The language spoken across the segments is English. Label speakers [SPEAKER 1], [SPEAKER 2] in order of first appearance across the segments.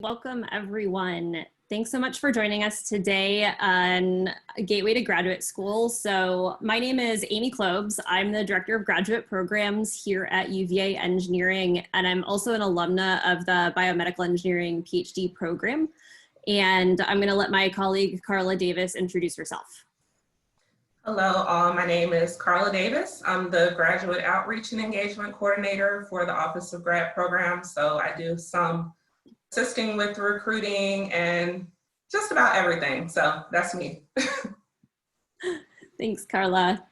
[SPEAKER 1] Welcome, everyone. Thanks so much for joining us today on Gateway to Graduate School. So my name is Amy Clobes. I'm the Director of Graduate Programs here at UVA Engineering, and I'm also an alumna of the Biomedical Engineering PhD program. And I'm going to let my colleague, Carla Davis, introduce herself.
[SPEAKER 2] Hello, all. My name is Carla Davis. I'm the Graduate Outreach and Engagement Coordinator for the Office of Grad Programs. So I do some assisting with recruiting and just about everything. So that's me.
[SPEAKER 1] Thanks, Carla.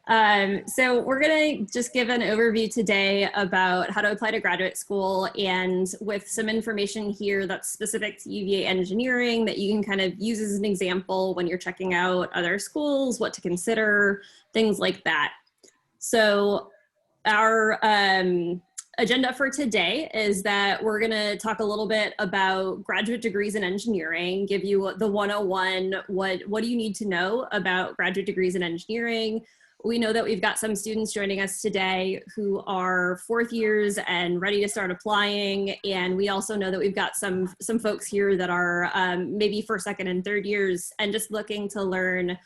[SPEAKER 1] So we're going to just give an overview today about how to apply to graduate school, and with some information here that's specific to UVA Engineering that you can kind of use as an example when you're checking out other schools, what to consider, things like that. So our agenda for today is that we're going to talk a little bit about graduate degrees in engineering, give you the 101, what do you need to know about graduate degrees in engineering. We know that we've got some students joining us today who are fourth years and ready to start applying. And we also know that we've got some folks here that are maybe first, second, and third years and just looking to learn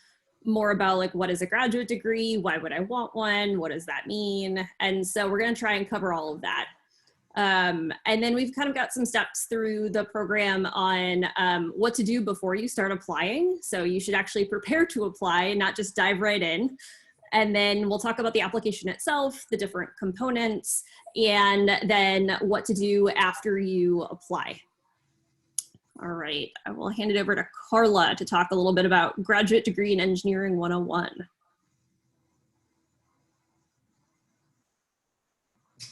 [SPEAKER 1] more about like, what is a graduate degree? Why would I want one? What does that mean? And so we're going to try and cover all of that. And then we've kind of got some steps through the program on what to do before you start applying. So you should actually prepare to apply, not just dive right in. And then we'll talk about the application itself, the different components, and then what to do after you apply. All right, I will hand it over to Carla to talk a little bit about Graduate Degree in Engineering 101.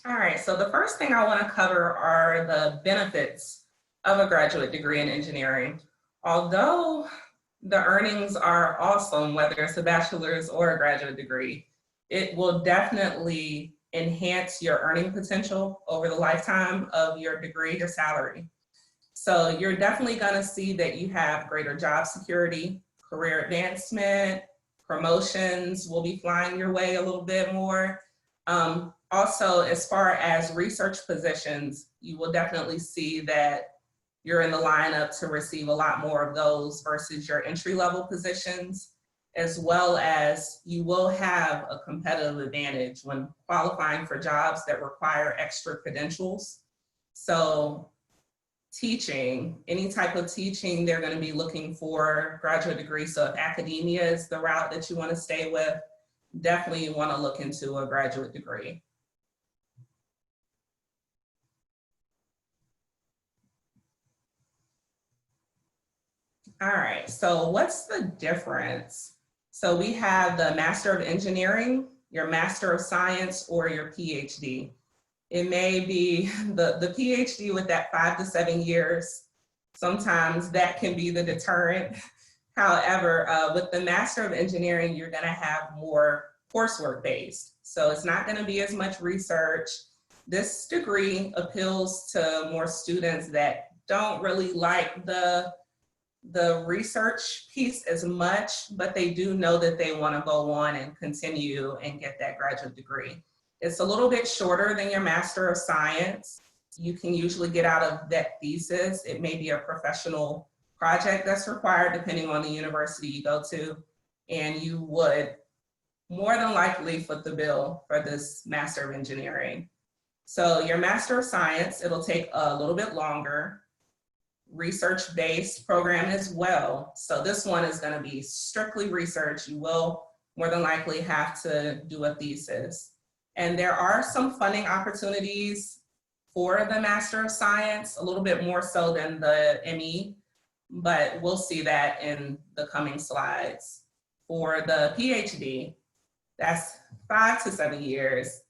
[SPEAKER 2] All right, so the first thing I want to cover are the benefits of a graduate degree in engineering. Although the earnings are awesome, whether it's a bachelor's or a graduate degree, it will definitely enhance your earning potential over the lifetime of your degree, your salary. So you're definitely going to see that you have greater job security, career advancement, promotions will be flying your way a little bit more. Also, as far as research positions, you will definitely see that you're in the lineup to receive a lot more of those versus your entry-level positions, as well as you will have a competitive advantage when qualifying for jobs that require extra credentials. So teaching, any type of teaching, they're going to be looking for graduate degrees. So if academia is the route that you want to stay with, definitely you want to look into a graduate degree. All right, so what's the difference? So we have the Master of Engineering, your Master of Science, or your PhD. It may be the PhD with that 5 to 7 years. Sometimes that can be the deterrent. However, with the Master of Engineering, you're gonna have more coursework based. So it's not gonna be as much research. This degree appeals to more students that don't really like the research piece as much, but they do know that they wanna go on and continue and get that graduate degree. It's a little bit shorter than your Master of Science. You can usually get out of that thesis. It may be a professional project that's required depending on the university you go to, and you would more than likely foot the bill for this Master of Engineering. So your Master of Science, it'll take a little bit longer, research-based program as well. So this one is going to be strictly research. You will more than likely have to do a thesis. And there are some funding opportunities for the Master of Science, a little bit more so than the ME, but we'll see that in the coming slides. For the PhD, that's 5 to 7 years.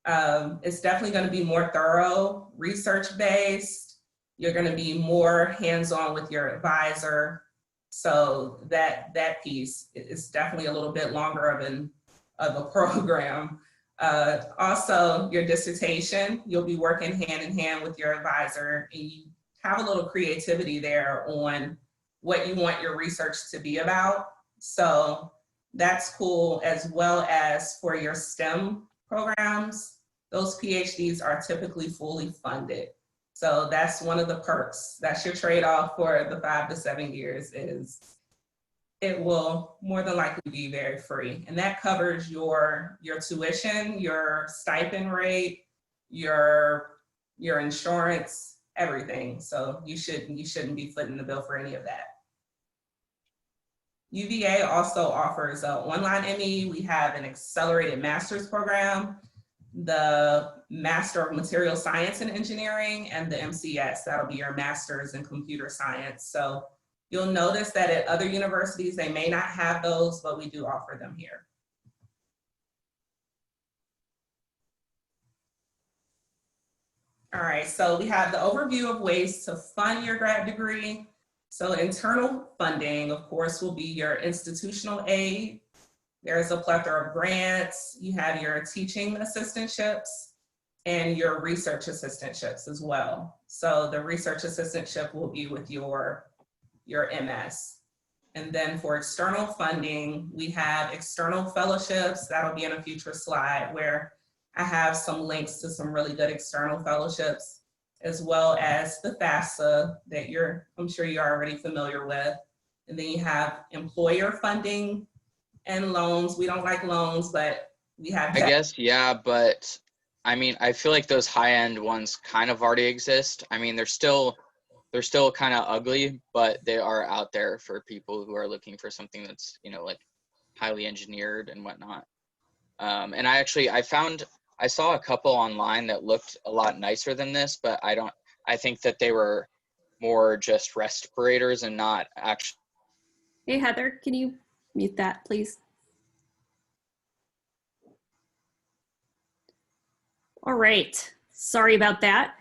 [SPEAKER 2] It's definitely going to be more thorough, research-based. You're going to be more hands-on with your advisor. So that piece is definitely a little bit longer of a program. Also, your dissertation, you'll be working hand in hand with your advisor, and you have a little creativity there on what you want your research to be about. So that's cool, as well as for your STEM programs. Those PhDs are typically fully funded. So that's one of the perks. That's your trade-off for the 5 to 7 years is it will more than likely be very free. And that covers your tuition, your stipend rate, your insurance, everything. So you shouldn't be footing the bill for any of that. UVA also offers an online ME. We have an accelerated master's program, the Master of Material Science and Engineering, and the MCS. That'll be your master's in computer science. So you'll notice that at other universities, they may not have those, but we do offer them here. All right, so we have the overview of ways to fund your grad degree. So internal funding, of course, will be your institutional aid. There's a plethora of grants. You have your teaching assistantships and your research assistantships as well. So the research assistantship will be with your MS. And then for external funding, we have external fellowships. That'll be in a future slide where I have some links to some really good external fellowships, as well as the FAFSA that I'm sure you're already familiar with. And then you have employer funding and loans. We don't like loans, but we have that.
[SPEAKER 3] I guess, yeah, but I mean, I feel like those high-end ones kind of already exist. I mean, they're still kind of ugly, but they are out there for people who are looking for something that's, you know, like highly engineered and whatnot. And I saw a couple online that looked a lot nicer than this, but I think that they were more just respirators and not actually.
[SPEAKER 1] Hey, Heather, can you mute that, please? All right, sorry about that.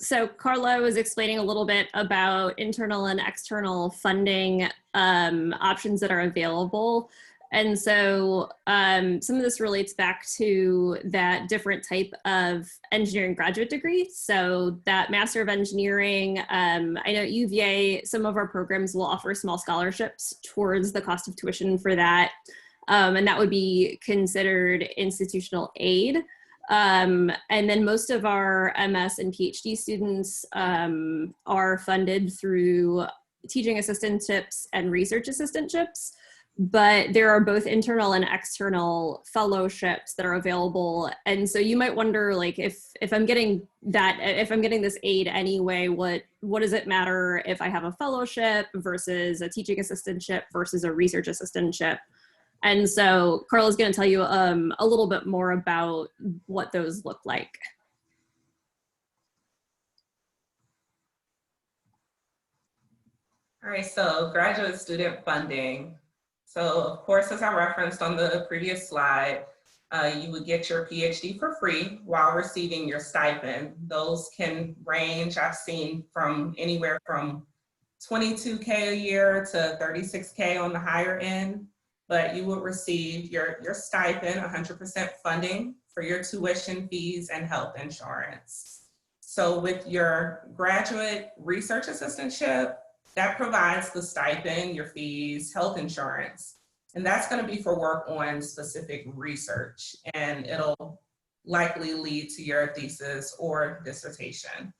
[SPEAKER 1] So Carla was explaining a little bit about internal and external funding options that are available. And so some of this relates back to that different type of engineering graduate degree. So that Master of Engineering, I know at UVA, some of our programs will offer small scholarships towards the cost of tuition for that. And that would be considered institutional aid. And then most of our MS and PhD students are funded through teaching assistantships and research assistantships. But there are both internal and external fellowships that are available. And so you might wonder, like, if I'm getting this aid anyway, what does it matter if I have a fellowship versus a teaching assistantship versus a research assistantship? And so Carla's going to tell you a little bit more about what those look like.
[SPEAKER 2] All right, so graduate student funding. So of course, as I referenced on the previous slide, you would get your PhD for free while receiving your stipend. Those can range, I've seen from anywhere from $22K a year to $36K on the higher end, but you would receive your stipend, 100% funding for your tuition fees and health insurance. So with your graduate research assistantship, that provides the stipend, your fees, health insurance. And that's going to be for work on specific research, and it'll likely lead to your thesis or dissertation.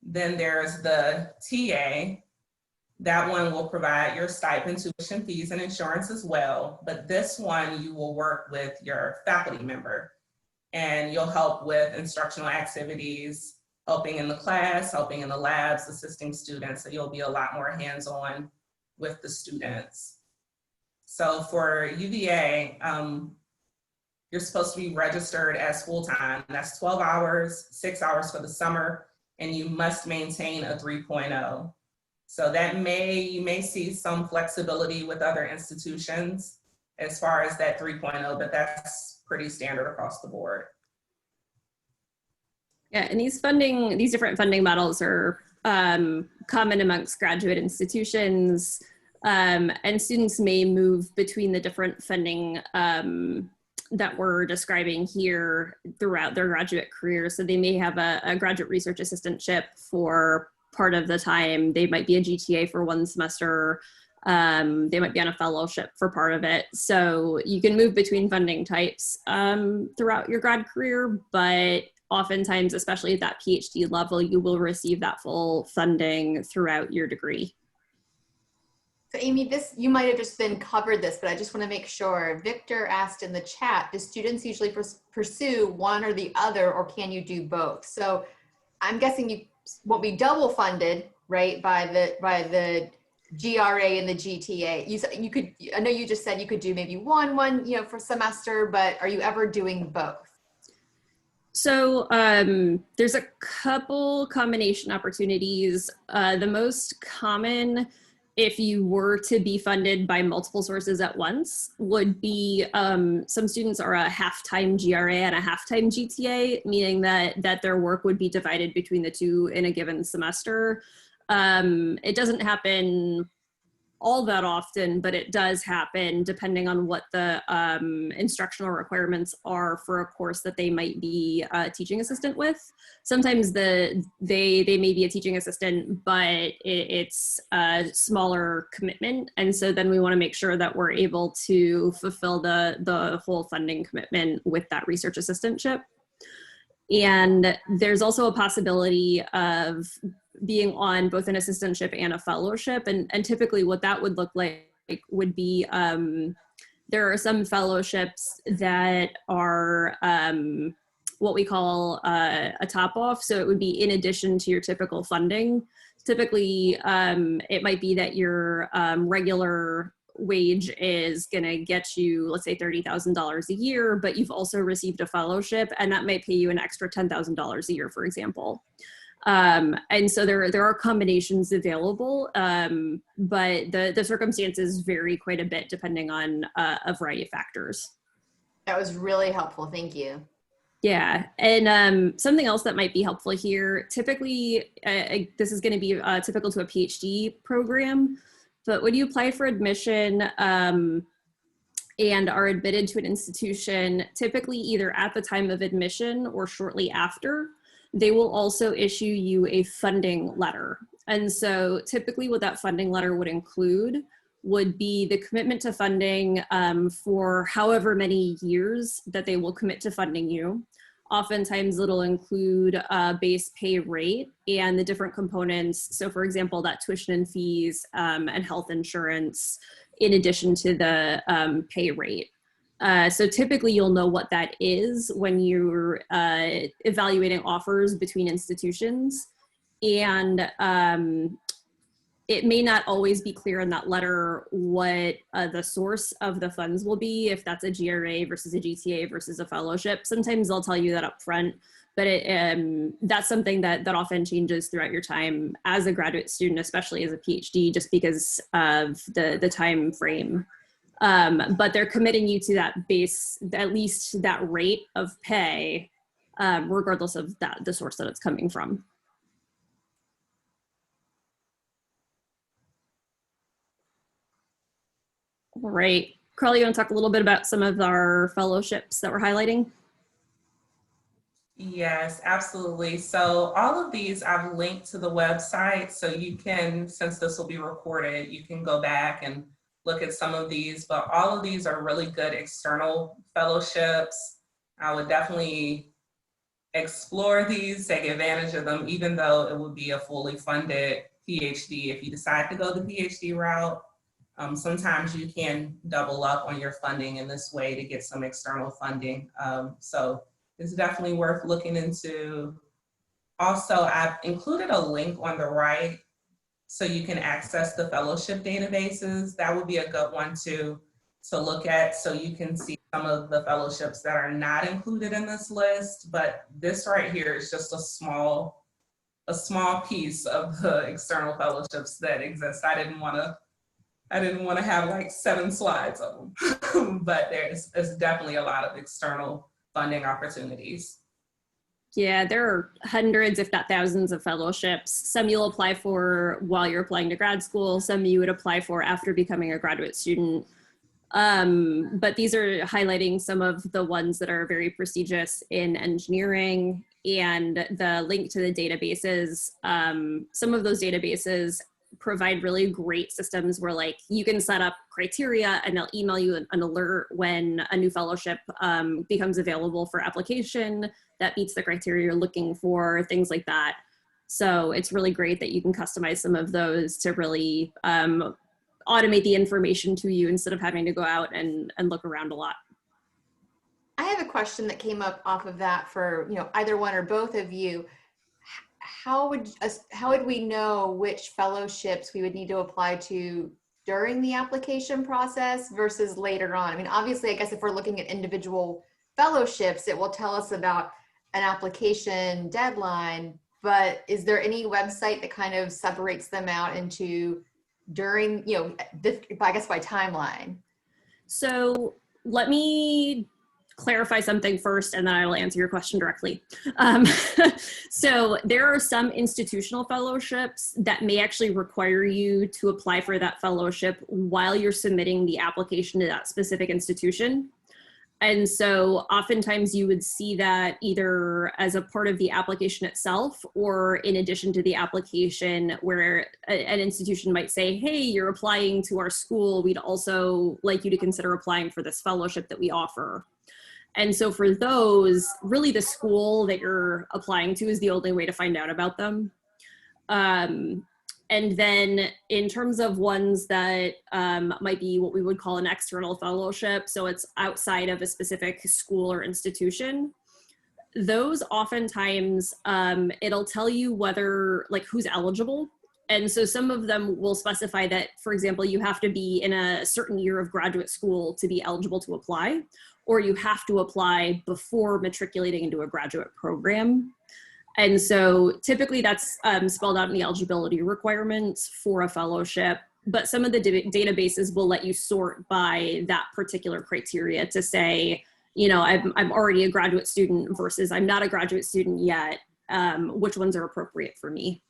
[SPEAKER 2] Then there's the TA. That one will provide your stipend, tuition fees, and insurance as well. But this one, you will work with your faculty member, and you'll help with instructional activities, helping in the class, helping in the labs, assisting students. So you'll be a lot more hands-on with the students. So for UVA, you're supposed to be registered as full-time. That's 12 hours, 6 hours for the summer, and you must maintain a 3.0. So that you may see some flexibility with other institutions as far as that 3.0, but that's pretty standard across the board.
[SPEAKER 1] Yeah, and these different funding models are common amongst graduate institutions, and students may move between the different funding that we're describing here throughout their graduate career. So they may have a graduate research assistantship for part of the time. They might be a GTA for one semester. They might be on a fellowship for part of it. So you can move between funding types throughout your grad career, but oftentimes, especially at that PhD level, you will receive that full funding throughout your degree.
[SPEAKER 4] So Amy, you might have just been covered this, but I just want to make sure. Victor asked in the chat, do students usually pursue one or the other, or can you do both? So I'm guessing you won't be double funded, right, by the GRA and the GTA. You could, I know you just said you could do maybe one, you know, for semester, but are you ever doing both?
[SPEAKER 1] So there's a couple combination opportunities. The most common, if you were to be funded by multiple sources at once, would be some students are a half-time GRA and a half-time GTA, meaning that their work would be divided between the two in a given semester. It doesn't happen all that often, but it does happen depending on what the instructional requirements are for a course that they might be a teaching assistant with. Sometimes they may be a teaching assistant, but it's a smaller commitment. And so then we want to make sure that we're able to fulfill the whole funding commitment with that research assistantship. And there's also a possibility of being on both an assistantship and a fellowship. And typically what that would look like would be, there are some fellowships that are what we call a top off. So it would be in addition to your typical funding. Typically, it might be that your regular wage is going to get you, let's say, $30,000 a year, but you've also received a fellowship, and that might pay you an extra $10,000 a year, for example. And so there are combinations available, but the circumstances vary quite a bit depending on a variety of factors.
[SPEAKER 4] That was really helpful. Thank you.
[SPEAKER 1] Yeah, and something else that might be helpful here, typically, this is going to be typical to a PhD program, but when you apply for admission and are admitted to an institution, typically either at the time of admission or shortly after, they will also issue you a funding letter. And so typically what that funding letter would include would be the commitment to funding for however many years that they will commit to funding you. Oftentimes it'll include a base pay rate and the different components. So for example, that tuition and fees and health insurance in addition to the pay rate. So typically you'll know what that is when you're evaluating offers between institutions. And it may not always be clear in that letter what the source of the funds will be, if that's a GRA versus a GTA versus a fellowship. Sometimes they'll tell you that up front, but that's something that often changes throughout your time as a graduate student, especially as a PhD, just because of the time frame. But they're committing you to that base, at least that rate of pay, regardless of the source that it's coming from. All right, Carla, you want to talk a little bit about some of our fellowships that we're highlighting?
[SPEAKER 2] Yes, absolutely. So all of these I've linked to the website, so you can, since this will be recorded, you can go back and look at some of these, but all of these are really good external fellowships. I would definitely explore these, take advantage of them, even though it would be a fully funded PhD. If you decide to go the PhD route, sometimes you can double up on your funding in this way to get some external funding. So it's definitely worth looking into. Also, I've included a link on the right so you can access the fellowship databases. That would be a good one to look at, so you can see some of the fellowships that are not included in this list. But this right here is just a small piece of the external fellowships that exist. I didn't want to have like 7 slides of them, but there's definitely a lot of external funding opportunities.
[SPEAKER 1] Yeah, there are hundreds, if not thousands, of fellowships. Some you'll apply for while you're applying to grad school, some you would apply for after becoming a graduate student. But these are highlighting some of the ones that are very prestigious in engineering, and the link to the databases. Some of those databases provide really great systems where like you can set up criteria and they'll email you an alert when a new fellowship becomes available for application that meets the criteria you're looking for, things like that. So it's really great that you can customize some of those to really automate the information to you instead of having to go out and look around a lot.
[SPEAKER 4] I have a question that came up off of that for, either one or both of you. How would we know which fellowships we would need to apply to during the application process versus later on? I mean, obviously, I guess if we're looking at individual fellowships, it will tell us about an application deadline, but is there any website that kind of separates them out into during, I guess by timeline?
[SPEAKER 1] So let me clarify something first, and then I will answer your question directly. So there are some institutional fellowships that may actually require you to apply for that fellowship while you're submitting the application to that specific institution. And so oftentimes you would see that either as a part of the application itself or in addition to the application, where an institution might say, hey, you're applying to our school, we'd also like you to consider applying for this fellowship that we offer. And so for those, really the school that you're applying to is the only way to find out about them. And then in terms of ones that might be what we would call an external fellowship, so it's outside of a specific school or institution, those oftentimes it'll tell you whether, like, who's eligible. And so some of them will specify that, for example, you have to be in a certain year of graduate school to be eligible to apply, or you have to apply before matriculating into a graduate program. And so typically that's spelled out in the eligibility requirements for a fellowship, but some of the databases will let you sort by that particular criteria to say, I'm already a graduate student versus I'm not a graduate student yet, which ones are appropriate for me.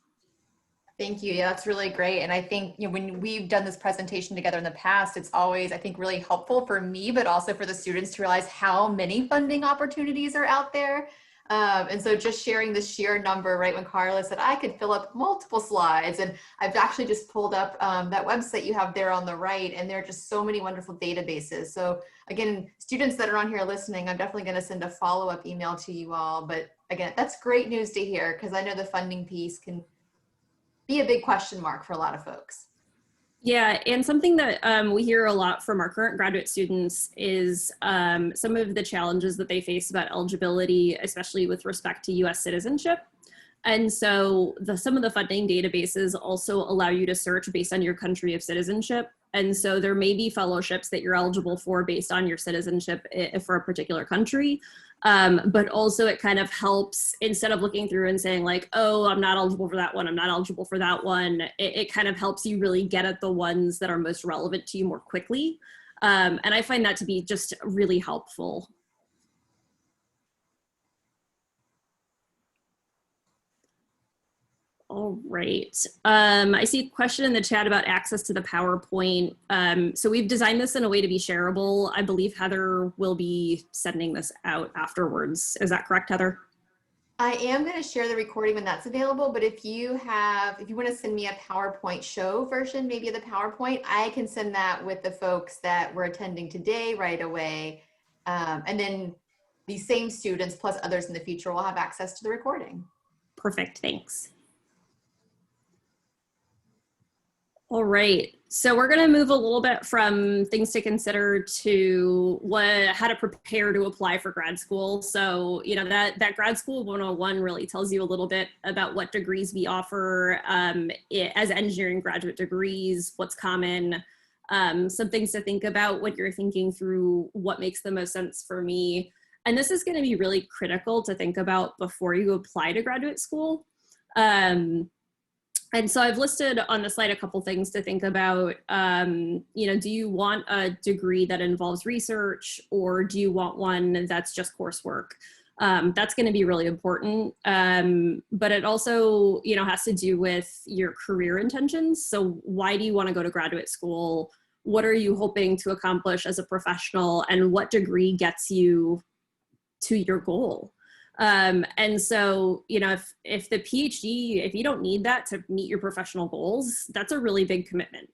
[SPEAKER 4] Thank you. Yeah, that's really great. And I think, when we've done this presentation together in the past, it's always, I think, really helpful for me, but also for the students to realize how many funding opportunities are out there. And so just sharing the sheer number, right, when Carla said I could fill up multiple slides, and I've actually just pulled up that website you have there on the right, and there are just so many wonderful databases. So again, students that are on here listening, I'm definitely going to send a follow-up email to you all. But again, that's great news to hear, because I know the funding piece can be a big question mark for a lot of folks.
[SPEAKER 1] Yeah, and something that we hear a lot from our current graduate students is some of the challenges that they face about eligibility, especially with respect to US citizenship. And so some of the funding databases also allow you to search based on your country of citizenship. And so there may be fellowships that you're eligible for based on your citizenship for a particular country. But also it kind of helps, instead of looking through and saying like, oh, I'm not eligible for that one, I'm not eligible for that one, it kind of helps you really get at the ones that are most relevant to you more quickly. And I find that to be just really helpful. All right. I see a question in the chat about access to the PowerPoint. So we've designed this in a way to be shareable. I believe Heather will be sending this out afterwards. Is that correct, Heather?
[SPEAKER 4] I am going to share the recording when that's available, but if you want to send me a PowerPoint show version, maybe of the PowerPoint, I can send that with the folks that were attending today right away. And then these same students plus others in the future will have access to the recording.
[SPEAKER 1] Perfect, thanks. All right, so we're going to move a little bit from things to consider to how to prepare to apply for grad school. So, that grad school 101 really tells you a little bit about what degrees we offer as engineering graduate degrees, what's common, some things to think about when you're thinking through what makes the most sense for me. And this is going to be really critical to think about before you apply to graduate school. And so I've listed on the slide a couple things to think about. Do you want a degree that involves research, or do you want one that's just coursework? That's going to be really important. But it also, has to do with your career intentions. So why do you want to go to graduate school? What are you hoping to accomplish as a professional, and what degree gets you to your goal? And so, you know, if the PhD, if you don't need that to meet your professional goals, that's a really big commitment.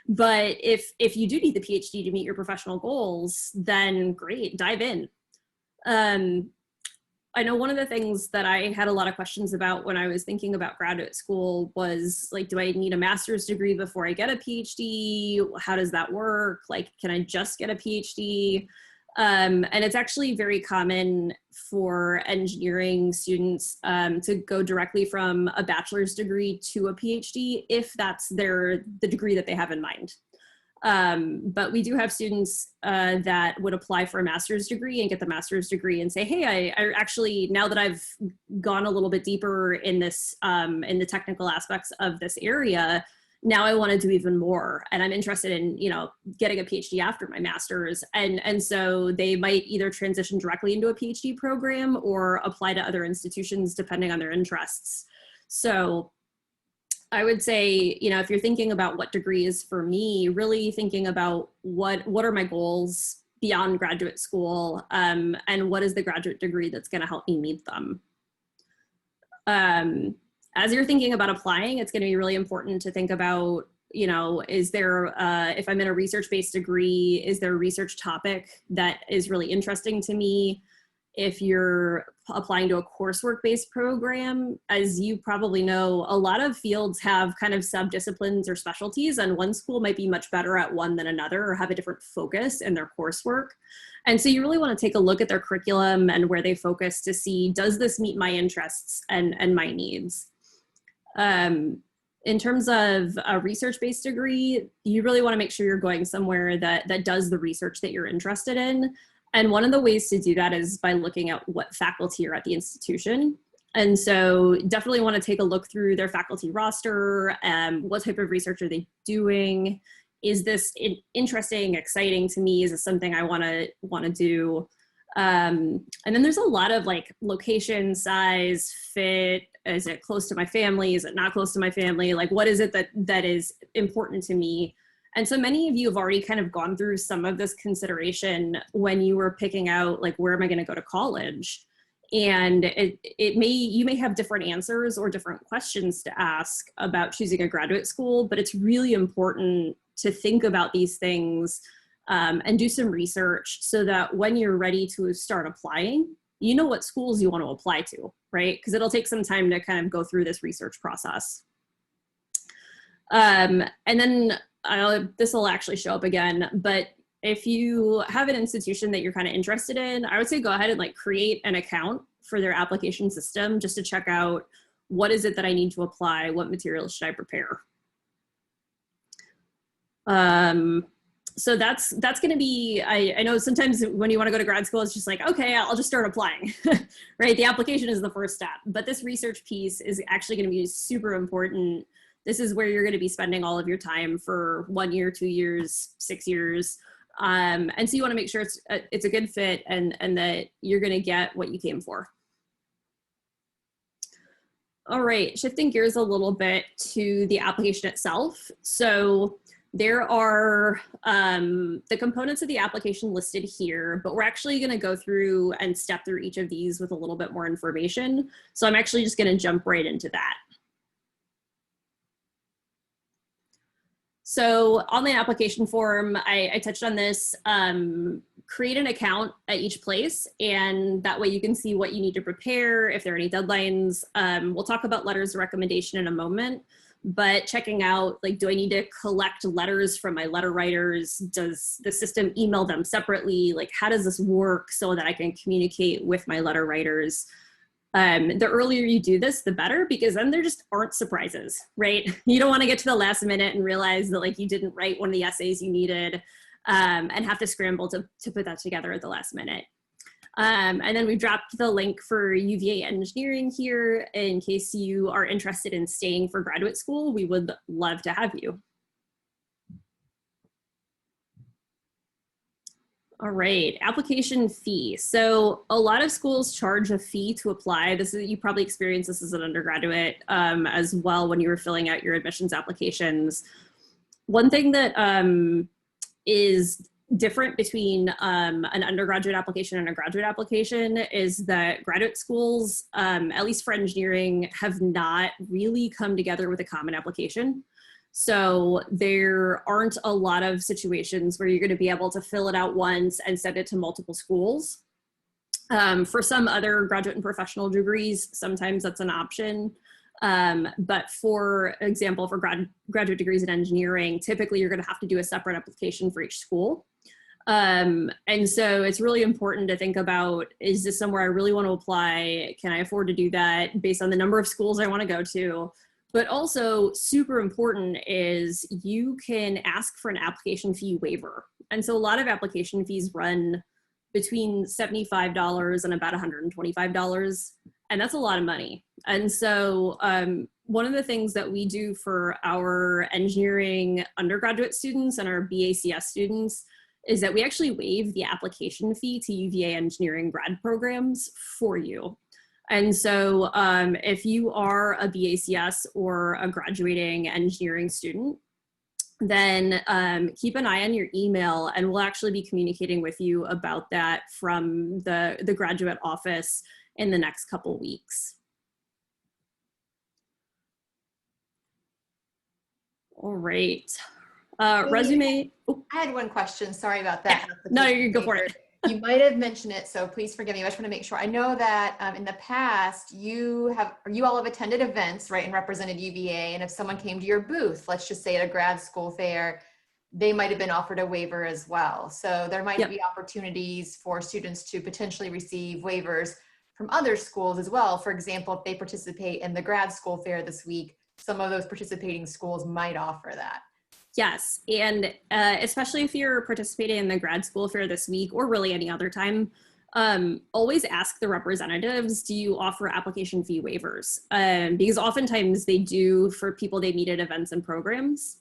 [SPEAKER 1] But if you do need the PhD to meet your professional goals, then great, dive in. I know one of the things that I had a lot of questions about when I was thinking about graduate school was like, do I need a master's degree before I get a PhD? How does that work? Like, can I just get a PhD? And it's actually very common for engineering students to go directly from a bachelor's degree to a PhD if that's the degree that they have in mind. But we do have students that would apply for a master's degree and get the master's degree and say, hey, I actually, now that I've gone a little bit deeper in this, in the technical aspects of this area, now I want to do even more. And I'm interested in, you know, getting a PhD after my master's. And so they might either transition directly into a PhD program or apply to other institutions depending on their interests. So I would say, you know, if you're thinking about what degree is for me, really thinking about what are my goals beyond graduate school, and what is the graduate degree that's going to help me meet them. As you're thinking about applying, it's going to be really important to think about, you know, is there, if I'm in a research-based degree, is there a research topic that is really interesting to me? If you're applying to a coursework-based program, as you probably know, a lot of fields have kind of sub-disciplines or specialties, and one school might be much better at one than another or have a different focus in their coursework. And so you really want to take a look at their curriculum and where they focus to see, does this meet my interests and my needs? In terms of a research-based degree, you really want to make sure you're going somewhere that does the research that you're interested in. And one of the ways to do that is by looking at what faculty are at the institution. And so definitely want to take a look through their faculty roster. What type of research are they doing? Is this interesting, exciting to me? Is this something I want to do? And then there's a lot of like location, size, fit. Is it close to my family? Is it not close to my family? Like, what is it that is important to me? And so many of you have already kind of gone through some of this consideration when you were picking out, like, where am I going to go to college? And you may have different answers or different questions to ask about choosing a graduate school, but it's really important to think about these things and do some research so that when you're ready to start applying, you know what schools you want to apply to, right? Because it'll take some time to kind of go through this research process. And then this will actually show up again, but if you have an institution that you're kind of interested in, I would say go ahead and like create an account for their application system just to check out what is it that I need to apply, what materials should I prepare. So that's going to be, I know sometimes when you want to go to grad school, it's just like, okay, I'll just start applying, right? The application is the first step, but this research piece is actually going to be super important. This is where you're going to be spending all of your time for 1 year, 2 years, 6 years. And so you want to make sure it's a good fit and that you're going to get what you came for. All right, shifting gears a little bit to the application itself. So there are the components of the application listed here, but we're actually going to go through and step through each of these with a little bit more information. So I'm actually just going to jump right into that. So on the application form, I touched on this, create an account at each place, and that way you can see what you need to prepare, if there are any deadlines. We'll talk about letters of recommendation in a moment, but checking out, like, do I need to collect letters from my letter writers? Does the system email them separately? Like, how does this work so that I can communicate with my letter writers? The earlier you do this, the better, because then there just aren't surprises, right? You don't want to get to the last minute and realize that, like, you didn't write one of the essays you needed and have to scramble to put that together at the last minute. And then we've dropped the link for UVA engineering here in case you are interested in staying for graduate school. We would love to have you. All right, application fee. So a lot of schools charge a fee to apply. You probably experienced this as an undergraduate as well when you were filling out your admissions applications. One thing that is different between an undergraduate application and a graduate application is that graduate schools, at least for engineering, have not really come together with a common application. So there aren't a lot of situations where you're going to be able to fill it out once and send it to multiple schools. For some other graduate and professional degrees, sometimes that's an option. But for example, for graduate degrees in engineering, typically you're going to have to do a separate application for each school. And so it's really important to think about, is this somewhere I really want to apply? Can I afford to do that based on the number of schools I want to go to? But also super important is you can ask for an application fee waiver. And so a lot of application fees run between $75 and about $125. And that's a lot of money. And so one of the things that we do for our engineering undergraduate students and our BACS students is that we actually waive the application fee to UVA engineering grad programs for you. And so if you are a BACS or a graduating engineering student, then keep an eye on your email, and we'll actually be communicating with you about that from the graduate office in the next couple weeks. All right. Resume. Oh.
[SPEAKER 4] I had one question. Sorry about that.
[SPEAKER 1] Yeah. No, you can go for it.
[SPEAKER 4] You might have mentioned it, so please forgive me. I just want to make sure. I know that in the past, you all have attended events, right, and represented UVA. And if someone came to your booth, let's just say at a grad school fair, they might have been offered a waiver as well. So there might be opportunities for students to potentially receive waivers from other schools as well. For example, if they participate in the grad school fair this week, some of those participating schools might offer that.
[SPEAKER 1] Yes, and especially if you're participating in the grad school fair this week or really any other time, always ask the representatives, do you offer application fee waivers? Because oftentimes they do for people they meet at events and programs.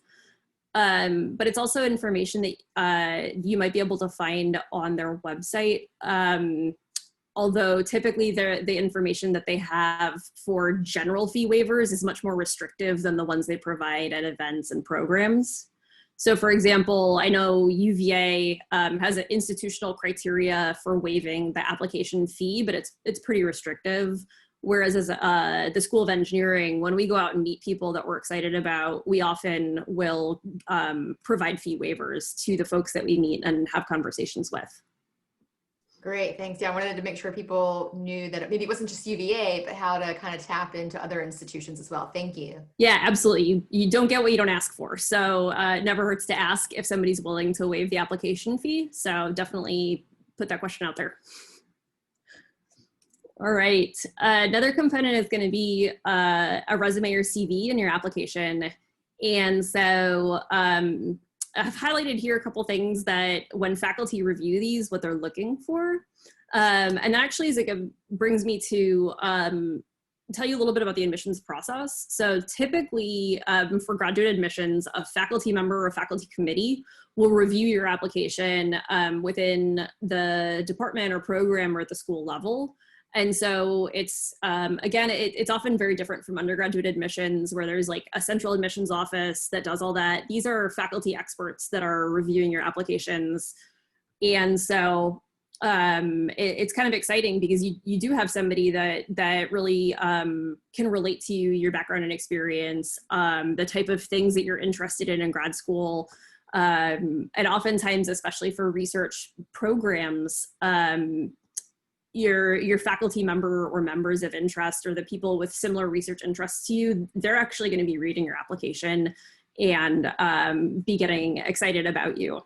[SPEAKER 1] But it's also information that you might be able to find on their website. Although typically the information that they have for general fee waivers is much more restrictive than the ones they provide at events and programs. So for example, I know UVA has an institutional criteria for waiving the application fee, but it's pretty restrictive. Whereas as the School of Engineering, when we go out and meet people that we're excited about, we often will provide fee waivers to the folks that we meet and have conversations with.
[SPEAKER 4] Great, thanks. Yeah, I wanted to make sure people knew that maybe it wasn't just UVA, but how to kind of tap into other institutions as well. Thank you.
[SPEAKER 1] Yeah, absolutely. You don't get what you don't ask for. So it never hurts to ask if somebody's willing to waive the application fee. So definitely put that question out there. All right. Another component is going to be a resume or CV in your application. And so I've highlighted here a couple things that when faculty review these, what they're looking for. And that actually is brings me to tell you a little bit about the admissions process. So typically for graduate admissions, a faculty member or a faculty committee will review your application within the department or program or at the school level. And so it's, again, it's often very different from undergraduate admissions where there's like a central admissions office that does all that. These are faculty experts that are reviewing your applications. And so it's kind of exciting because you do have somebody that really can relate to you, your background and experience, the type of things that you're interested in grad school. And oftentimes, especially for research programs, your faculty member or members of interest or the people with similar research interests to you, they're actually going to be reading your application and be getting excited about you.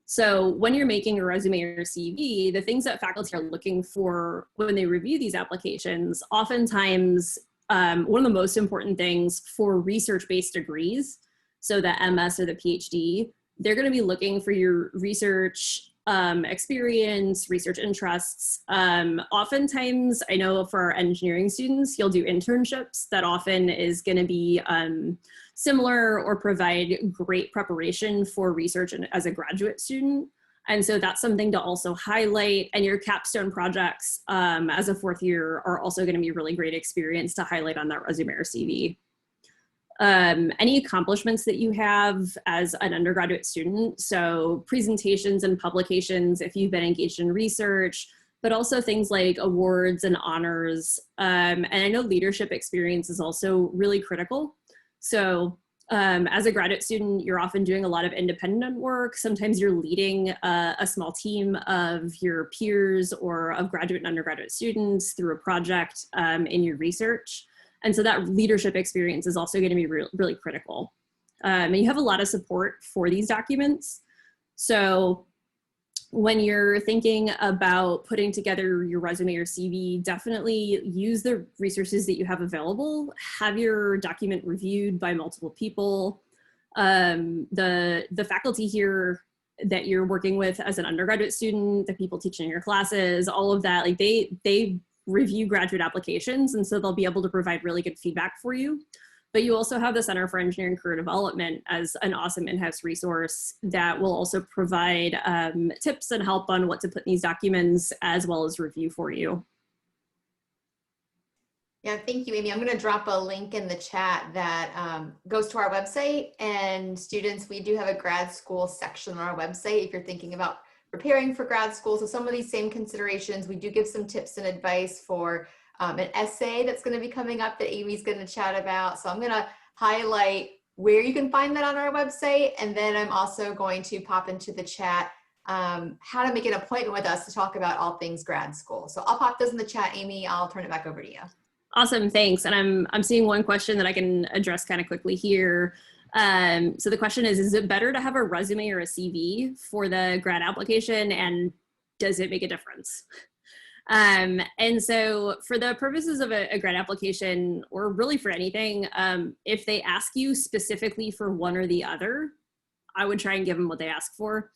[SPEAKER 1] So when you're making a resume or CV, the things that faculty are looking for when they review these applications, oftentimes one of the most important things for research-based degrees, so the MS or the PhD, they're going to be looking for your research experience, research interests. Oftentimes, I know for our engineering students, you'll do internships that often is going to be similar or provide great preparation for research as a graduate student. And so that's something to also highlight. And your capstone projects as a fourth year are also going to be really great experience to highlight on that resume or CV. any accomplishments that you have as an undergraduate student. So presentations and publications, if you've been engaged in research, but also things like awards and honors. And I know leadership experience is also really critical. So as a graduate student, you're often doing a lot of independent work. Sometimes you're leading a small team of your peers or of graduate and undergraduate students through a project in your research. And so that leadership experience is also going to be really critical. And you have a lot of support for these documents. So when you're thinking about putting together your resume or CV, definitely use the resources that you have available. Have your document reviewed by multiple people. The faculty here that you're working with as an undergraduate student, the people teaching your classes, all of that, like they review graduate applications, and so they'll be able to provide really good feedback for you. But you also have the Center for Engineering Career Development as an awesome in-house resource that will also provide tips and help on what to put in these documents, as well as review for you.
[SPEAKER 4] Yeah, thank you, Amy. I'm going to drop a link in the chat that goes to our website. And students, we do have a grad school section on our website if you're thinking about preparing for grad school. So some of these same considerations, we do give some tips and advice for an essay that's going to be coming up that Amy's going to chat about. So I'm going to highlight where you can find that on our website. And then I'm also going to pop into the chat how to make an appointment with us to talk about all things grad school. So I'll pop those in the chat, Amy. I'll turn it back over to you.
[SPEAKER 1] Awesome, thanks. And I'm seeing one question that I can address kind of quickly here. So the question is it better to have a resume or a CV for the grad application, and does it make a difference? And so for the purposes of a grad application, or really for anything, if they ask you specifically for one or the other, I would try and give them what they ask for.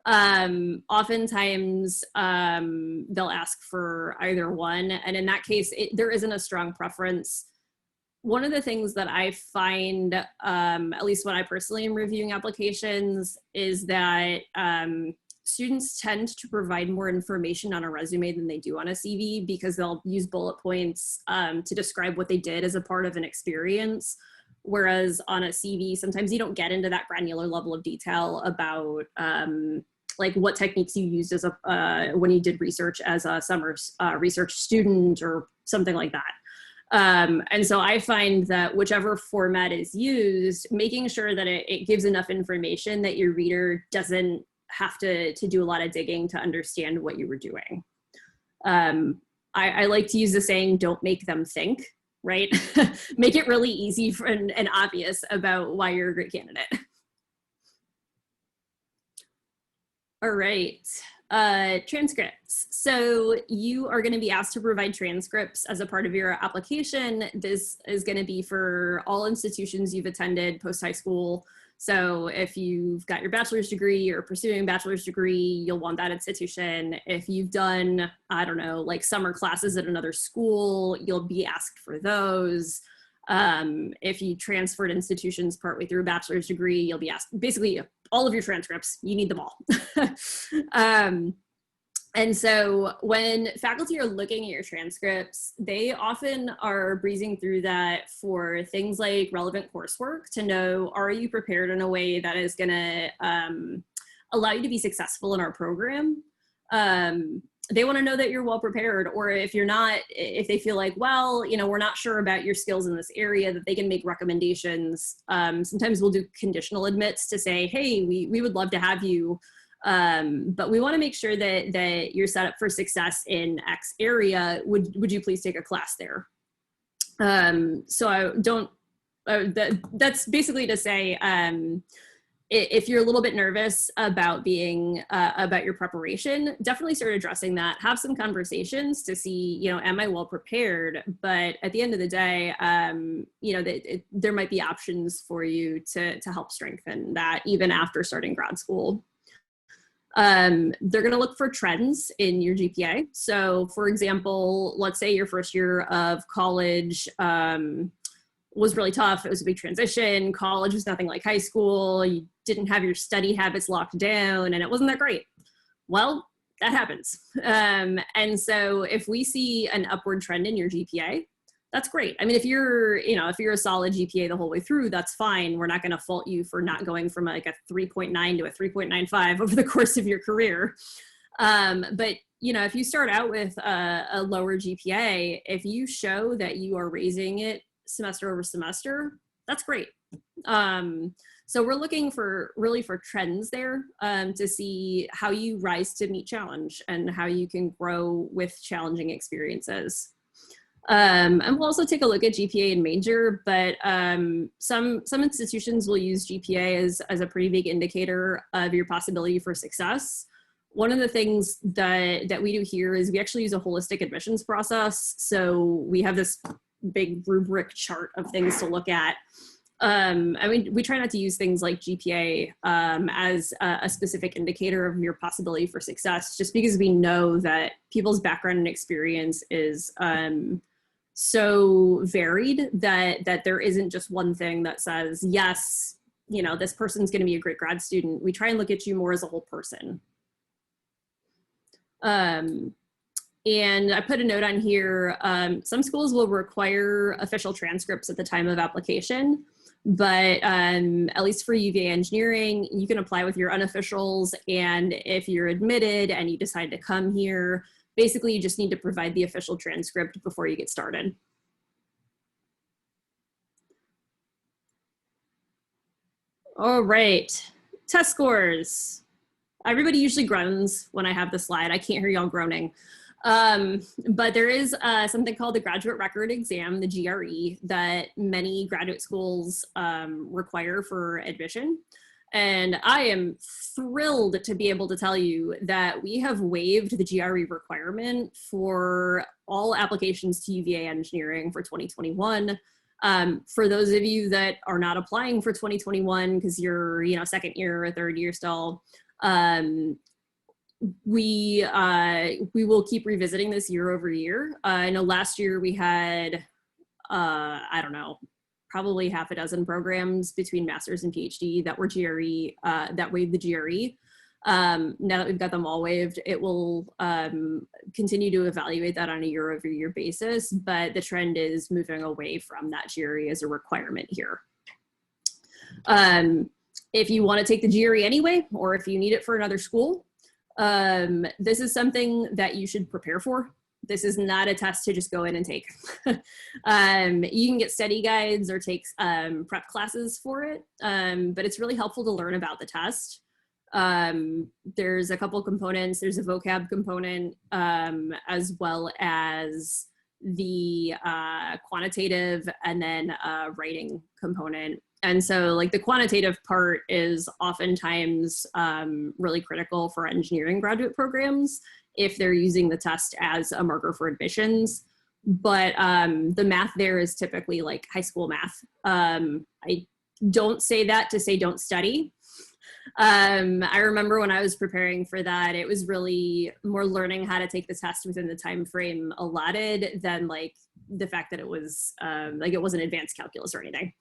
[SPEAKER 1] Oftentimes they'll ask for either one. And in that case, there isn't a strong preference. One of the things that I find, at least when I personally am reviewing applications, is that students tend to provide more information on a resume than they do on a CV, because they'll use bullet points to describe what they did as a part of an experience. Whereas on a CV, sometimes you don't get into that granular level of detail about like what techniques you used as when you did research as a summer research student or something like that. And so I find that whichever format is used, making sure that it gives enough information that your reader doesn't have to do a lot of digging to understand what you were doing. I like to use the saying, don't make them think, right? Make it really easy and obvious about why you're a great candidate. All right, transcripts. So you are going to be asked to provide transcripts as a part of your application. This is going to be for all institutions you've attended post-high school. So if you've got your bachelor's degree or pursuing a bachelor's degree, you'll want that institution. If you've done, I don't know, like summer classes at another school, you'll be asked for those. If you transferred institutions partway through a bachelor's degree, you'll be asked basically all of your transcripts. You need them all. And so when faculty are looking at your transcripts, they often are breezing through that for things like relevant coursework to know, are you prepared in a way that is going to allow you to be successful in our program? They want to know that you're well prepared, or if you're not, if they feel like, well, you know, we're not sure about your skills in this area, that they can make recommendations. Sometimes we'll do conditional admits to say, hey, we would love to have you. But we want to make sure that you're set up for success in X area. Would you please take a class there? So I don't, that's basically to say, if you're a little bit nervous about about your preparation, definitely start addressing that. Have some conversations to see, you know, am I well prepared? But at the end of the day, you know, there might be options for you to help strengthen that even after starting grad school. They're going to look for trends in your GPA. So for example, let's say your first year of college was really tough. It was a big transition. College was nothing like high school. You didn't have your study habits locked down and it wasn't that great. Well, that happens. And so if we see an upward trend in your GPA, that's great. I mean, if you're, you know, if you're a solid GPA the whole way through, that's fine. We're not going to fault you for not going from like a 3.9 to a 3.95 over the course of your career. But, you know, if you start out with a lower GPA, if you show that you are raising it semester over semester, that's great. So we're looking for really for trends there, to see how you rise to meet challenge and how you can grow with challenging experiences. And we'll also take a look at GPA and major, but some institutions will use GPA as a pretty big indicator of your possibility for success. One of the things that we do here is we actually use a holistic admissions process. So we have this big rubric chart of things to look at. I mean, we try not to use things like GPA as a specific indicator of your possibility for success, just because we know that people's background and experience is so varied that there isn't just one thing that says, yes, you know, this person's going to be a great grad student. We try and look at you more as a whole person. And I put a note on here, some schools will require official transcripts at the time of application, but at least for UVA engineering, you can apply with your unofficials, and if you're admitted and you decide to come here, basically you just need to provide the official transcript before you get started. All right, test scores. Everybody usually groans when I have the slide. I can't hear y'all groaning. But there is something called the graduate record exam, the GRE, that many graduate schools require for admission. And I am thrilled to be able to tell you that we have waived the GRE requirement for all applications to UVA engineering for 2021. For those of you that are not applying for 2021 because you're, you know, second year or third year still, we will keep revisiting this year over year. I know last year we had, I don't know, probably half a dozen programs between master's and PhD that were GRE, that waived the GRE. Now that we've got them all waived, it will continue to evaluate that on a year over year basis, but the trend is moving away from that GRE as a requirement here. If you want to take the GRE anyway, or if you need it for another school, this is something that you should prepare for. This is not a test to just go in and take. You can get study guides or take prep classes for it, but it's really helpful to learn about the test. There's a couple components. There's a vocab component, as well as the quantitative and then writing component. And so like the quantitative part is oftentimes really critical for engineering graduate programs if they're using the test as a marker for admissions. But the math there is typically like high school math. I don't say that to say don't study. I remember when I was preparing for that, it was really more learning how to take the test within the time frame allotted than like the fact that it was like it wasn't advanced calculus or anything.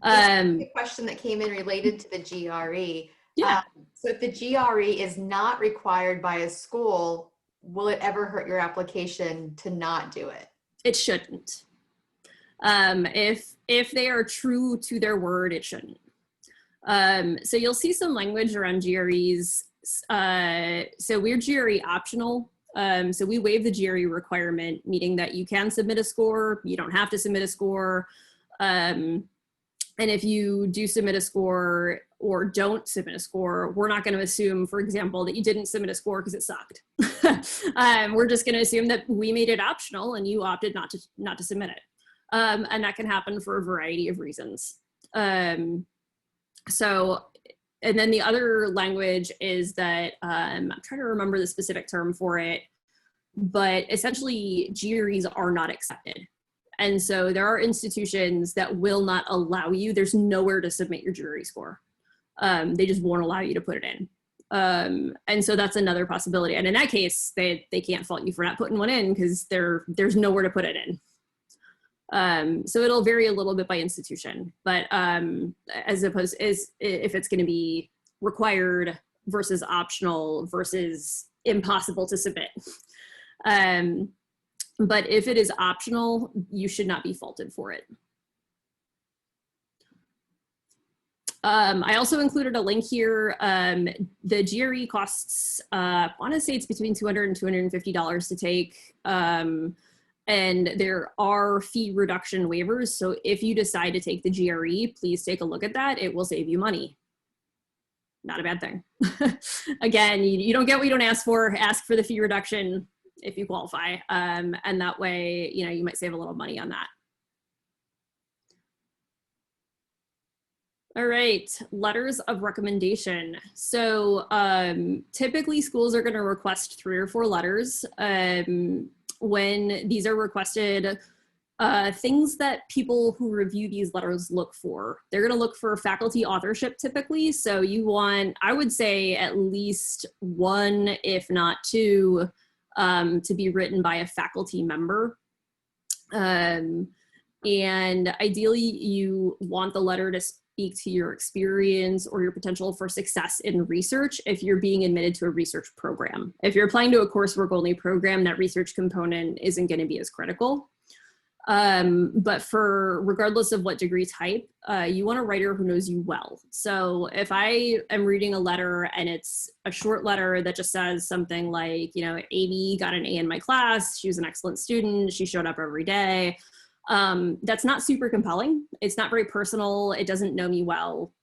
[SPEAKER 4] The question that came in related to the GRE.
[SPEAKER 1] Yeah.
[SPEAKER 4] So if the GRE is not required by a school, will it ever hurt your application to not do it?
[SPEAKER 1] It shouldn't. If they are true to their word, it shouldn't. So you'll see some language around GREs. So we're GRE optional. So we waive the GRE requirement, meaning that you can submit a score, you don't have to submit a score. And if you do submit a score or don't submit a score, we're not going to assume, for example, that you didn't submit a score because it sucked. We're just going to assume that we made it optional and you opted not to submit it. And that can happen for a variety of reasons. So, and then the other language is that, I'm trying to remember the specific term for it, but essentially GREs are not accepted. And so there are institutions that will not allow you, there's nowhere to submit your GRE score. They just won't allow you to put it in. And so that's another possibility. And in that case, they can't fault you for not putting one in because there's nowhere to put it in. So it'll vary a little bit by institution, but as opposed as if it's going to be required versus optional versus impossible to submit. But if it is optional, you should not be faulted for it. I also included a link here. The GRE costs, I want to say it's between $200 and $250 to take. And there are fee reduction waivers. So if you decide to take the GRE, please take a look at that. It will save you money. Not a bad thing. Again, you don't get what you don't ask for. Ask for the fee reduction if you qualify. And that way, you might save a little money on that. All right, letters of recommendation. So typically schools are going to request 3 or 4 letters. When these are requested, things that people who review these letters look for. They're going to look for faculty authorship typically. So you want, I would say, at least 1, if not 2, to be written by a faculty member. And ideally, you want the letter to speak to your experience or your potential for success in research if you're being admitted to a research program. If you're applying to a coursework only program, that research component isn't going to be as critical. But for regardless of what degree type, you want a writer who knows you well. So if I am reading a letter and it's a short letter that just says something like, Amy got an A in my class, she was an excellent student, she showed up every day. That's not super compelling. It's not very personal. It doesn't know me well.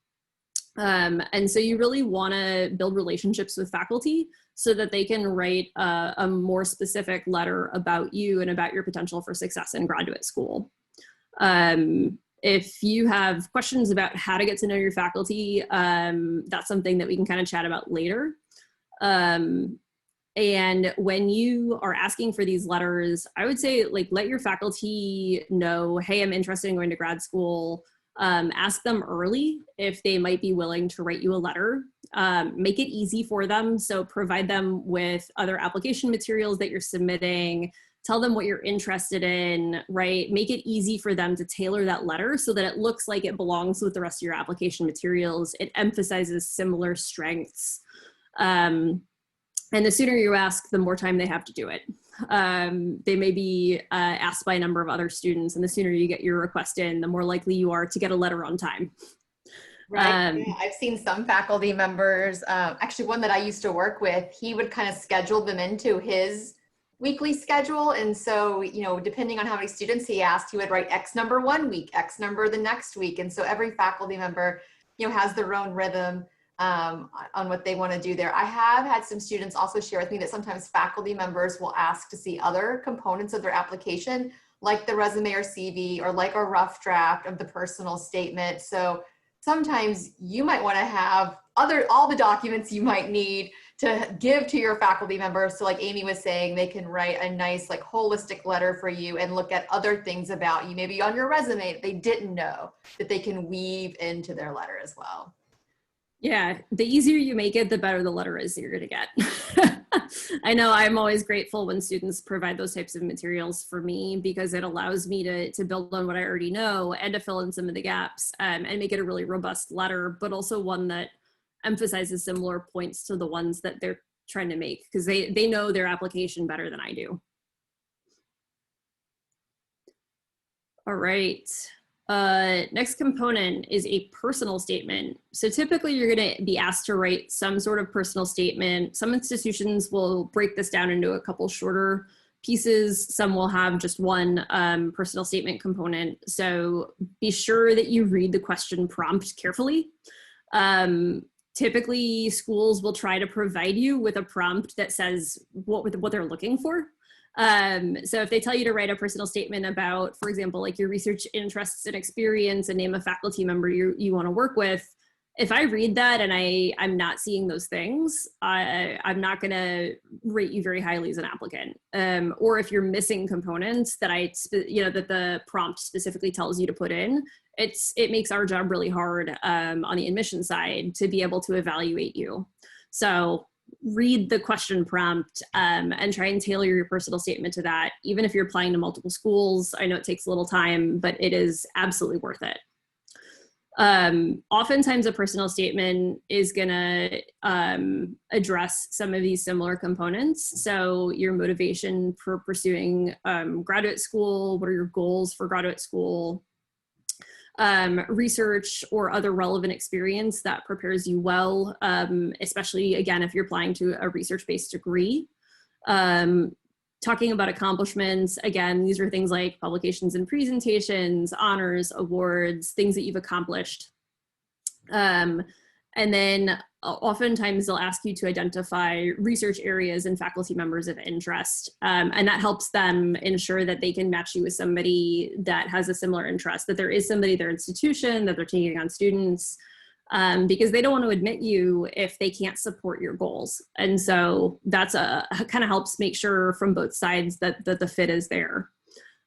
[SPEAKER 1] And so you really want to build relationships with faculty so that they can write a more specific letter about you and about your potential for success in graduate school. If you have questions about how to get to know your faculty, that's something that we can kind of chat about later. And when you are asking for these letters, I would say, let your faculty know, hey, I'm interested in going to grad school. Ask them early if they might be willing to write you a letter. Make it easy for them. So provide them with other application materials that you're submitting. Tell them what you're interested in, right? Make it easy for them to tailor that letter so that it looks like it belongs with the rest of your application materials. It emphasizes similar strengths. And the sooner you ask, the more time they have to do it. They may be asked by a number of other students, and the sooner you get your request in, the more likely you are to get a letter on time.
[SPEAKER 4] Right. Yeah, I've seen some faculty members, actually one that I used to work with, he would kind of schedule them into his weekly schedule. And so, depending on how many students he asked, he would write X number one week, X number the next week. And so every faculty member, has their own rhythm on what they want to do there. I have had some students also share with me that sometimes faculty members will ask to see other components of their application, like the resume or CV, or like a rough draft of the personal statement. So sometimes you might want to have all the documents you might need to give to your faculty members. So like Amy was saying, they can write a nice, holistic letter for you and look at other things about you, maybe on your resume that they didn't know, that they can weave into their letter as well.
[SPEAKER 1] Yeah, the easier you make it, the better the letter is that you're going to get. I know I'm always grateful when students provide those types of materials for me, because it allows me to build on what I already know and to fill in some of the gaps and make it a really robust letter, but also one that emphasizes similar points to the ones that they're trying to make, because they know their application better than I do. All right. Next component is a personal statement. So typically you're going to be asked to write some sort of personal statement. Some institutions will break this down into a couple shorter pieces. Some will have just one personal statement component. So be sure that you read the question prompt carefully. Typically schools will try to provide you with a prompt that says what they're looking for. So if they tell you to write a personal statement about, for example, your research interests and experience, and name a faculty member you want to work with, if I read that and I'm not seeing those things, I'm not going to rate you very highly as an applicant. Or if you're missing components that that the prompt specifically tells you to put in, it makes our job really hard on the admission side to be able to evaluate you. So read the question prompt and try and tailor your personal statement to that. Even if you're applying to multiple schools, I know it takes a little time, but it is absolutely worth it. Oftentimes a personal statement is gonna address some of these similar components. So your motivation for pursuing graduate school, what are your goals for graduate school, research or other relevant experience that prepares you well, especially again, if you're applying to a research-based degree. Talking about accomplishments, again, these are things like publications and presentations, honors, awards, things that you've accomplished. And then oftentimes they'll ask you to identify research areas and faculty members of interest. And that helps them ensure that they can match you with somebody that has a similar interest, that there is somebody at their institution, that they're taking on students, because they don't want to admit you if they can't support your goals. And so that's kind of helps make sure from both sides that the fit is there.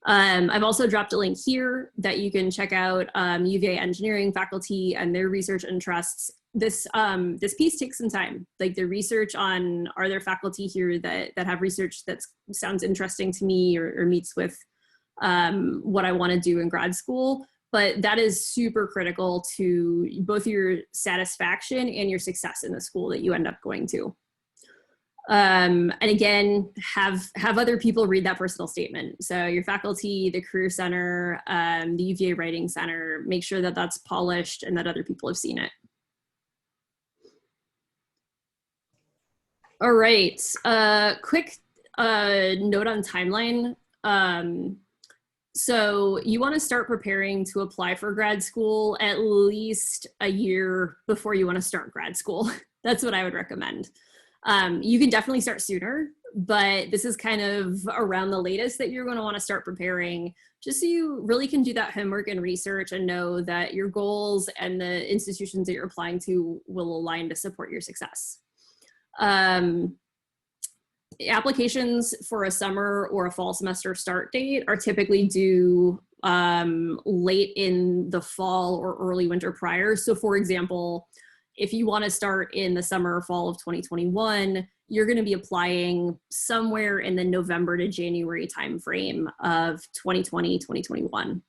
[SPEAKER 1] I've also dropped a link here that you can check out UVA engineering faculty and their research interests. This piece takes some time, like the research on, are there faculty here that have research that sounds interesting to me or meets with what I want to do in grad school. But that is super critical to both your satisfaction and your success in the school that you end up going to. And again, have other people read that personal statement. So your faculty, the Career Center, the UVA Writing Center, make sure that that's polished and that other people have seen it. All right, quick note on timeline. So you want to start preparing to apply for grad school at least a year before you want to start grad school. That's what I would recommend. You can definitely start sooner, but this is kind of around the latest that you're going to want to start preparing, just so you really can do that homework and research and know that your goals and the institutions that you're applying to will align to support your success. Applications for a summer or a fall semester start date are typically due late in the fall or early winter prior. So for example, if you want to start in the summer or fall of 2021, you're going to be applying somewhere in the November to January timeframe of 2020, 2021.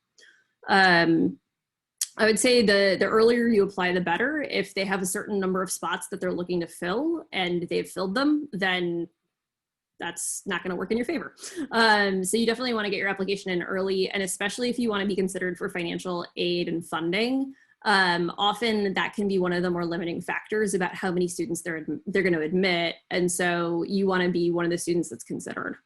[SPEAKER 1] I would say the earlier you apply, the better. If they have a certain number of spots that they're looking to fill and they've filled them, then that's not going to work in your favor. So you definitely want to get your application in early, and especially if you want to be considered for financial aid and funding. Often that can be one of the more limiting factors about how many students they're going to admit, and so you want to be one of the students that's considered.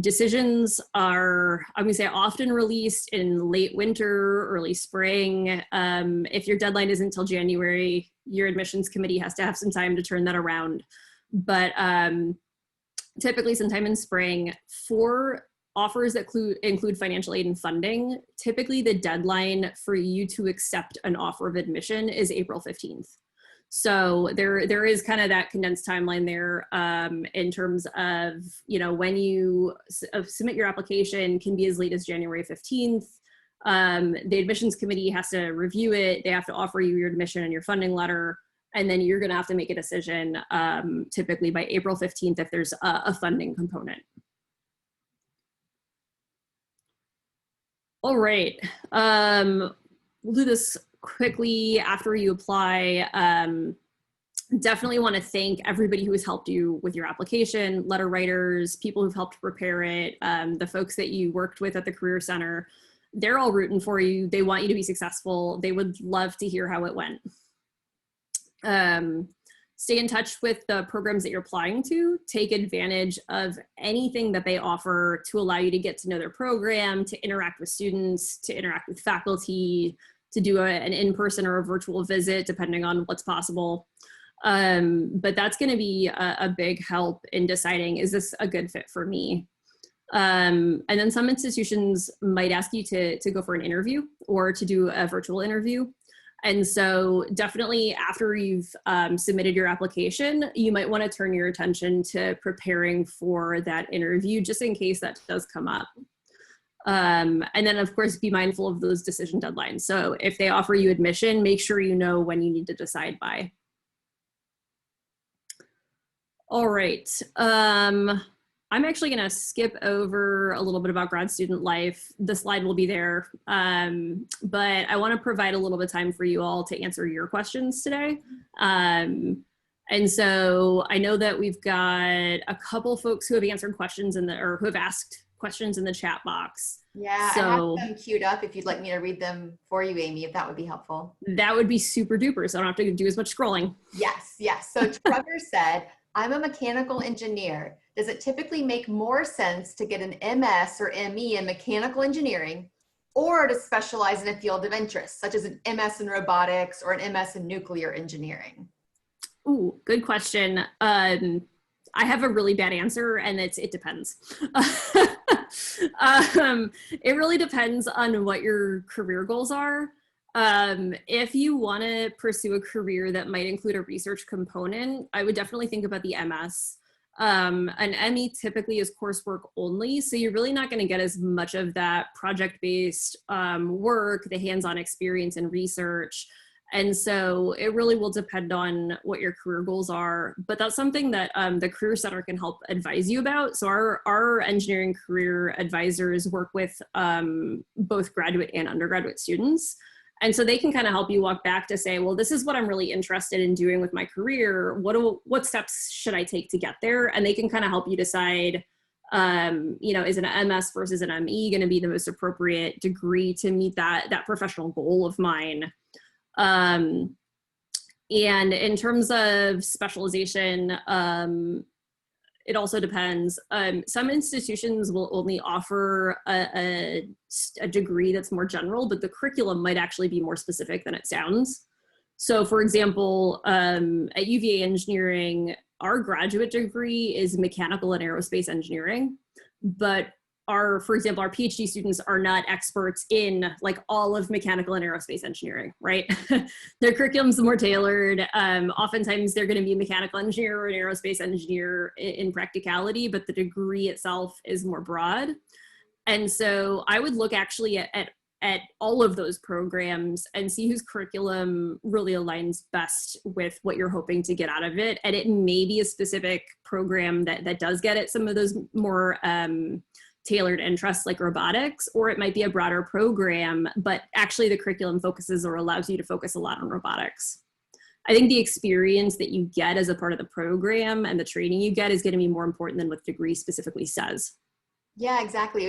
[SPEAKER 1] Decisions are, I'm going to say, often released in late winter, early spring. If your deadline isn't until January, your admissions committee has to have some time to turn that around. But typically sometime in spring. For offers that include financial aid and funding, typically the deadline for you to accept an offer of admission is April 15th. So there is kind of that condensed timeline there in terms of, you know, when you submit your application can be as late as January 15th. The admissions committee has to review it. They have to offer you your admission and your funding letter. And then you're going to have to make a decision typically by April 15th if there's a funding component. All right. We'll do this quickly after you apply. Definitely want to thank everybody who has helped you with your application, letter writers, people who've helped prepare it, the folks that you worked with at the Career Center. They're all rooting for you. They want you to be successful. They would love to hear how it went. Stay in touch with the programs that you're applying to. Take advantage of anything that they offer to allow you to get to know their program, to interact with students, to interact with faculty, to do an in-person or a virtual visit, depending on what's possible. But that's going to be a big help in deciding, is this a good fit for me? And then some institutions might ask you to go for an interview or to do a virtual interview. And so definitely after you've submitted your application, you might want to turn your attention to preparing for that interview, just in case that does come up. And then of course, be mindful of those decision deadlines. So if they offer you admission, make sure you know when you need to decide by. All right. I'm actually going to skip over a little bit about grad student life. The slide will be there, but I want to provide a little bit of time for you all to answer your questions today. And so I know that we've got a couple folks who have answered questions or who have asked questions in the chat box.
[SPEAKER 4] Yeah,
[SPEAKER 1] so
[SPEAKER 4] I have them queued up if you'd like me to read them for you, Amy, if that would be helpful.
[SPEAKER 1] That would be super duper, so I don't have to do as much scrolling.
[SPEAKER 4] Yes, yes. So Trevor said, I'm a mechanical engineer. Does it typically make more sense to get an MS or ME in mechanical engineering or to specialize in a field of interest, such as an MS in robotics or an MS in nuclear engineering?
[SPEAKER 1] Ooh, good question. I have a really bad answer, and it depends. It really depends on what your career goals are. If you want to pursue a career that might include a research component, I would definitely think about the MS. An ME typically is coursework only, so you're really not going to get as much of that project-based work, the hands-on experience and research. And so it really will depend on what your career goals are, but that's something that the Career Center can help advise you about. So our engineering career advisors work with both graduate and undergraduate students. And so they can kind of help you walk back to say, well, this is what I'm really interested in doing with my career. What steps should I take to get there? And they can kind of help you decide, is an MS versus an ME going to be the most appropriate degree to meet that professional goal of mine? And in terms of specialization, it also depends. Some institutions will only offer a degree that's more general, but the curriculum might actually be more specific than it sounds. So for example, at UVA Engineering, our graduate degree is mechanical and aerospace engineering, but for example, our PhD students are not experts in like all of mechanical and aerospace engineering, right? Their curriculum's more tailored. Oftentimes they're going to be a mechanical engineer or an aerospace engineer in practicality, but the degree itself is more broad. And so I would look actually at all of those programs and see whose curriculum really aligns best with what you're hoping to get out of it. And it may be a specific program that does get at some of those more tailored interests like robotics, or it might be a broader program, but actually the curriculum focuses or allows you to focus a lot on robotics. I think the experience that you get as a part of the program and the training you get is going to be more important than what the degree specifically says.
[SPEAKER 4] Yeah, exactly.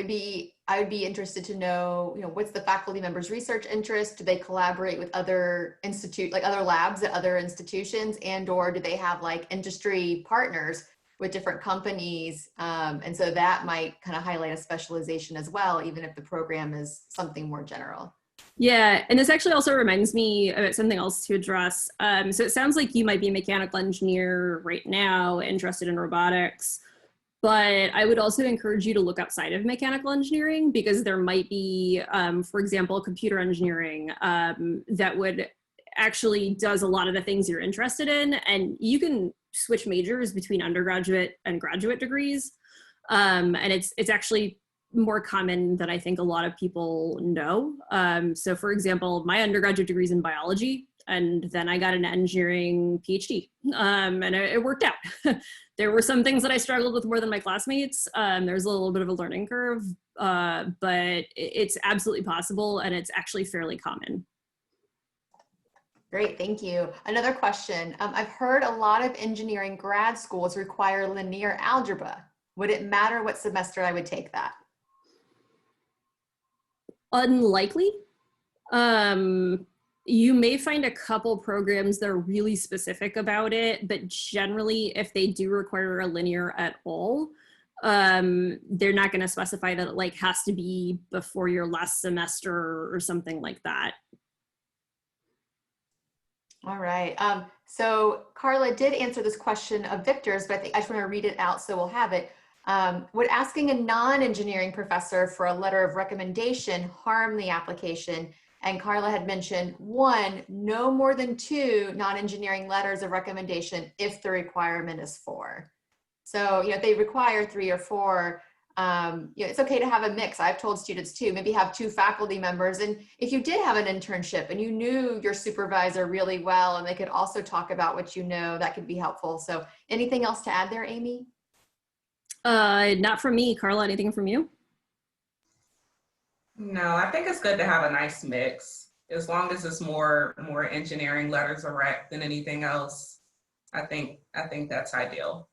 [SPEAKER 4] I would be interested to know, what's the faculty member's research interest? Do they collaborate with other other labs at other institutions, or do they have like industry partners with different companies? And so that might kind of highlight a specialization as well, even if the program is something more general.
[SPEAKER 1] Yeah, and this actually also reminds me about something else to address. So it sounds like you might be a mechanical engineer right now, interested in robotics, but I would also encourage you to look outside of mechanical engineering, because there might be, for example, computer engineering that would actually does a lot of the things you're interested in, and you can switch majors between undergraduate and graduate degrees. And it's actually more common than I think a lot of people know. So for example, my undergraduate degree is in biology, and then I got an engineering PhD, and it worked out. There were some things that I struggled with more than my classmates. There's a little bit of a learning curve, but it's absolutely possible, and it's actually fairly common.
[SPEAKER 4] Great, thank you. Another question. I've heard a lot of engineering grad schools require linear algebra. Would it matter what semester I would take that?
[SPEAKER 1] Unlikely. You may find a couple programs that are really specific about it, but generally, if they do require a linear at all, they're not going to specify that it has to be before your last semester or something like that.
[SPEAKER 4] All right. So Carla did answer this question of Victor's, but I just want to read it out so we'll have it. Would asking a non-engineering professor for a letter of recommendation harm the application? And Carla had mentioned 1, no more than 2 non-engineering letters of recommendation if the requirement is 4. So, if they require 3 or 4, it's okay to have a mix. I've told students too, maybe have 2 faculty members. And if you did have an internship and you knew your supervisor really well, and they could also talk about what that could be helpful. So anything else to add there, Amy?
[SPEAKER 1] Not from me. Carla, anything from you?
[SPEAKER 2] No, I think it's good to have a nice mix. As long as it's more engineering letters of rec than anything else, I think that's ideal.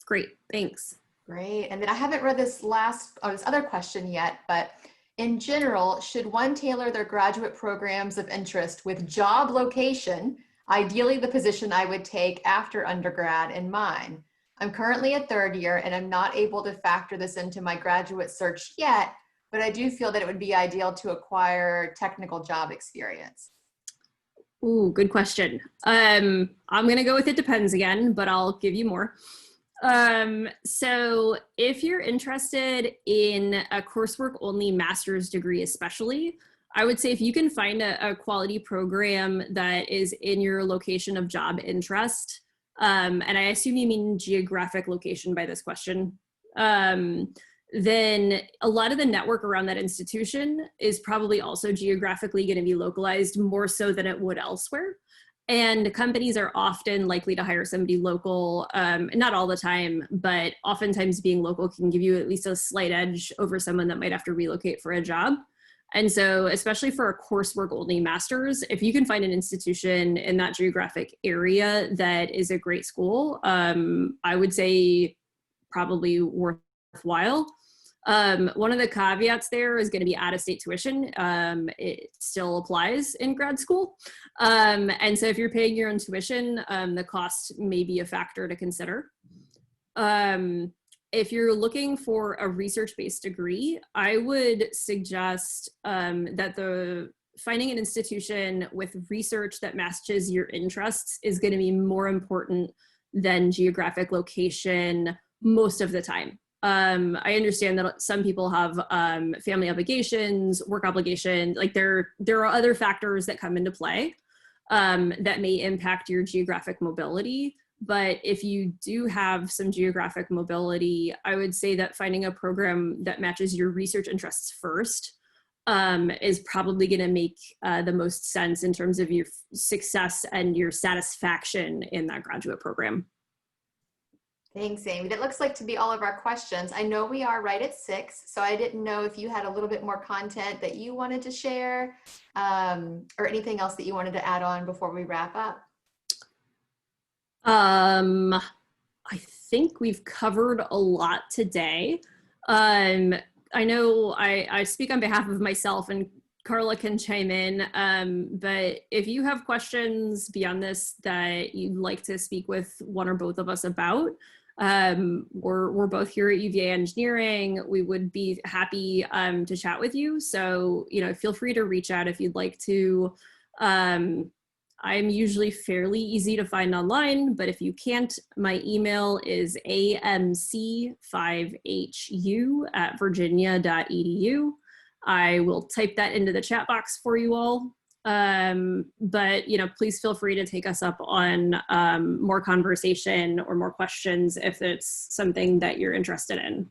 [SPEAKER 1] Great, thanks.
[SPEAKER 4] Great. And then I haven't read this this other question yet, but in general, should one tailor their graduate programs of interest with job location, ideally the position I would take after undergrad, in mind? I'm currently a third year and I'm not able to factor this into my graduate search yet, but I do feel that it would be ideal to acquire technical job experience.
[SPEAKER 1] Ooh, good question. I'm gonna go with it depends again, but I'll give you more. So if you're interested in a coursework only master's degree, especially, I would say if you can find a quality program that is in your location of job interest, and I assume you mean geographic location by this question, then a lot of the network around that institution is probably also geographically going to be localized more so than it would elsewhere. And companies are often likely to hire somebody local, not all the time, but oftentimes being local can give you at least a slight edge over someone that might have to relocate for a job. And so, especially for a coursework only master's, if you can find an institution in that geographic area that is a great school, I would say probably worthwhile. One of the caveats there is going to be out-of-state tuition. It still applies in grad school. And so if you're paying your own tuition, the cost may be a factor to consider. If you're looking for a research-based degree, I would suggest that finding an institution with research that matches your interests is going to be more important than geographic location most of the time. I understand that some people have family obligations, work obligations, like there are other factors that come into play that may impact your geographic mobility. But if you do have some geographic mobility, I would say that finding a program that matches your research interests first is probably going to make the most sense in terms of your success and your satisfaction in that graduate program.
[SPEAKER 4] Thanks, Amy. That looks like to be all of our questions. I know we are right at 6, so I didn't know if you had a little bit more content that you wanted to share or anything else that you wanted to add on before we wrap up.
[SPEAKER 1] I think we've covered a lot today. I know I speak on behalf of myself, and Carla can chime in, but if you have questions beyond this that you'd like to speak with one or both of us about, we're both here at UVA Engineering. We would be happy to chat with you. So, feel free to reach out if you'd like to. I'm usually fairly easy to find online, but if you can't, my email is amc5hu@virginia.edu. I will type that into the chat box for you all. But please feel free to take us up on more conversation or more questions if it's something that you're interested in.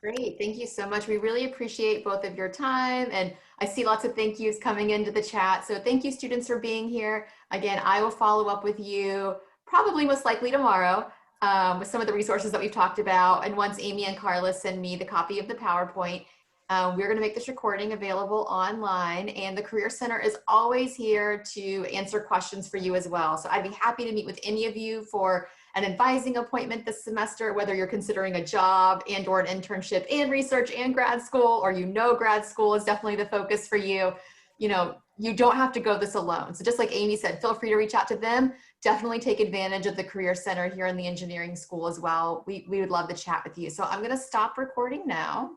[SPEAKER 4] Great, thank you so much. We really appreciate both of your time, and I see lots of thank yous coming into the chat. So thank you, students, for being here. Again, I will follow up with you probably most likely tomorrow with some of the resources that we've talked about. And once Amy and Carla send me the copy of the PowerPoint, we're going to make this recording available online, and the Career Center is always here to answer questions for you as well. So I'd be happy to meet with any of you for an advising appointment this semester, whether you're considering a job and or an internship in research and grad school, or grad school is definitely the focus for you. You don't have to go this alone. So just like Amy said, feel free to reach out to them. Definitely take advantage of the Career Center here in the engineering school as well. We would love to chat with you. So I'm going to stop recording now.